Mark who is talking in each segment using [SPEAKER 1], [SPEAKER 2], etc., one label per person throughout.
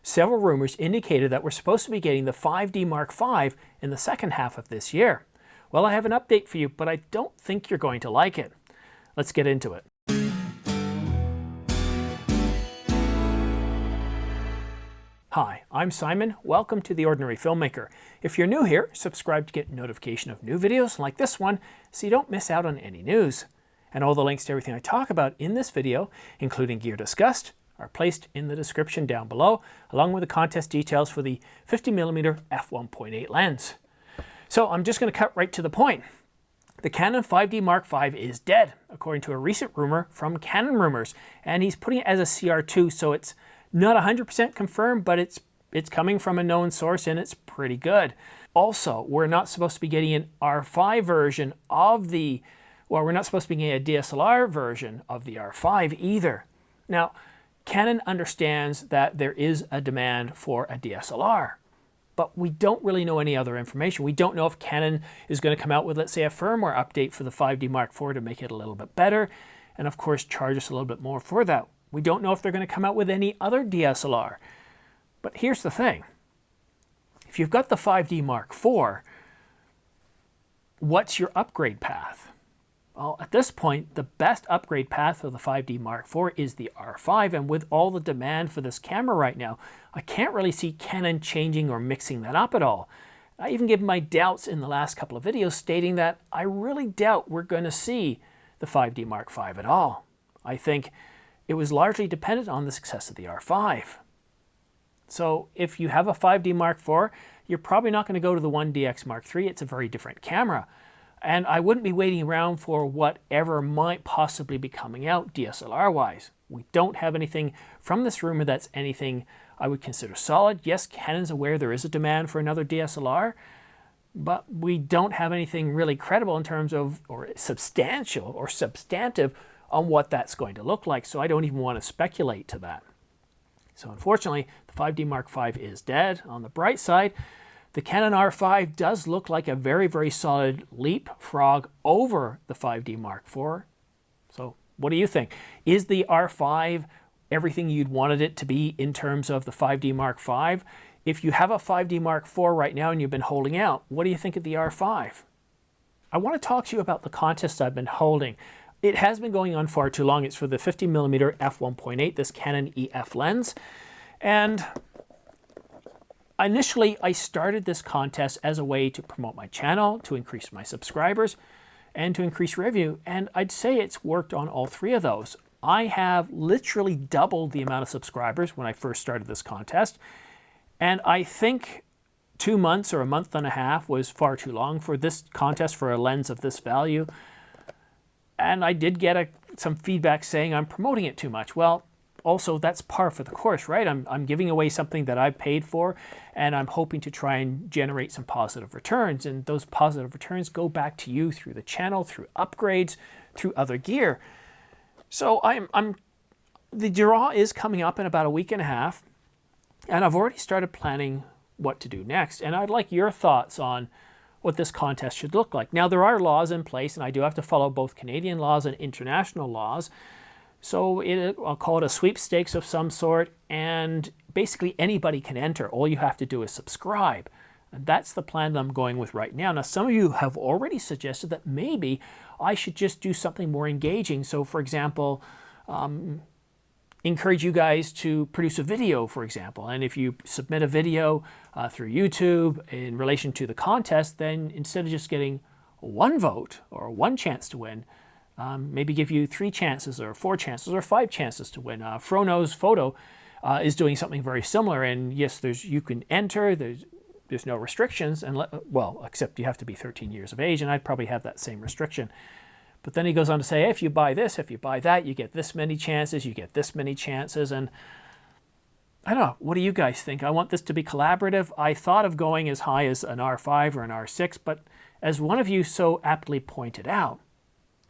[SPEAKER 1] Several rumors indicated that we're supposed to be getting the 5D Mark V in the second half of this year. Well, I have an update for you, but I don't think you're going to like it. Let's get into it. Hi, I'm Simon. Welcome to The Ordinary Filmmaker. If you're new here, subscribe to get notification of new videos like this one so you don't miss out on any news. And all the links to everything I talk about in this video, including gear discussed, are placed in the description down below, along with the contest details for the 50mm f1.8 lens. So I'm just going to cut right to the point. The Canon 5D Mark V is dead, according to a recent rumor from Canon Rumors, and he's putting it as a CR2, so it's not 100% confirmed, but it's coming from a known source and it's pretty good. Also, we're not supposed to be getting an R5 version of the, well, we're not supposed to be getting a DSLR version of the R5 either. Now, Canon understands that there is a demand for a DSLR, but we don't really know any other information. We don't know if Canon is going to come out with, let's say, a firmware update for the 5D Mark IV to make it a little bit better, and of course charge us a little bit more for that. We don't know if they're going to come out with any other DSLR. But here's the thing. If you've got the 5D Mark IV, what's your upgrade path? Well, at this point, the best upgrade path for the 5D Mark IV is the R5, and with all the demand for this camera right now, I can't really see Canon changing or mixing that up at all. I even gave my doubts in the last couple of videos stating that I really doubt we're going to see the 5D Mark V at all. I think it was largely dependent on the success of the R5. So if you have a 5D Mark IV, you're probably not going to go to the 1DX Mark III. It's a very different camera. And I wouldn't be waiting around for whatever might possibly be coming out DSLR-wise. We don't have anything from this rumor that's anything I would consider solid. Yes, Canon's aware there is a demand for another DSLR, but we don't have anything really credible in terms of, or substantial or substantive on what that's going to look like. So I don't even want to speculate to that. So unfortunately, the 5D Mark V is dead. On the bright side, the Canon R5 does look like a very, very solid leapfrog over the 5D Mark IV. So what do you think? Is the R5 everything you'd wanted it to be in terms of the 5D Mark V? If you have a 5D Mark IV right now and you've been holding out, what do you think of the R5? I want to talk to you about the contest I've been holding. It has been going on far too long. It's for the 50mm f1.8, this Canon EF lens. And initially, I started this contest as a way to promote my channel, to increase my subscribers, and to increase revenue. And I'd say it's worked on all three of those. I have literally doubled the amount of subscribers when I first started this contest. And I think 2 months or a month and a half was far too long for this contest for a lens of this value. And I did get some feedback saying I'm promoting it too much. Well, also that's par for the course, right? I'm giving away something that I've paid for, and I'm hoping to try and generate some positive returns. And those positive returns go back to you through the channel, through upgrades, through other gear. So the draw is coming up in about a week and a half, and I've already started planning what to do next. And I'd like your thoughts on what this contest should look like. Now, there are laws in place, and I do have to follow both Canadian laws and international laws. So I'll call it a sweepstakes of some sort, and basically anybody can enter. All you have to do is subscribe. And that's the plan that I'm going with right now. Now, some of you have already suggested that maybe I should just do something more engaging. So, for example, encourage you guys to produce a video, for example. And if you submit a video through YouTube in relation to the contest, then instead of just getting one vote or one chance to win, maybe give you 3 chances or 4 chances or 5 chances to win. Frono's Photo is doing something very similar. And yes, you can enter. There's no restrictions, and well, except you have to be 13 years of age, and I'd probably have that same restriction. But then he goes on to say, if you buy this, if you buy that, you get this many chances, you get this many chances. And I don't know, what do you guys think? I want this to be collaborative. I thought of going as high as an R5 or an R6, but as one of you so aptly pointed out,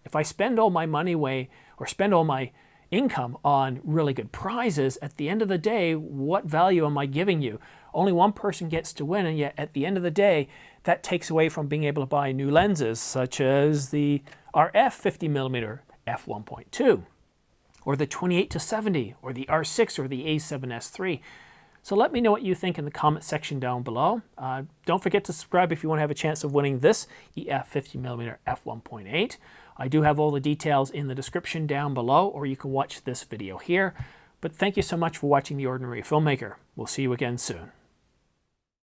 [SPEAKER 1] if I spend all my money away or spend all my income on really good prizes, at the end of the day, what value am I giving you? Only one person gets to win, and yet at the end of the day, that takes away from being able to buy new lenses, such as the RF 50mm f1.2, or the 28-70, or the R6, or the A7S III. So let me know what you think in the comment section down below. Don't forget to subscribe if you want to have a chance of winning this EF 50mm f1.8. I do have all the details in the description down below, or you can watch this video here. But thank you so much for watching The Ordinary Filmmaker. We'll see you again soon.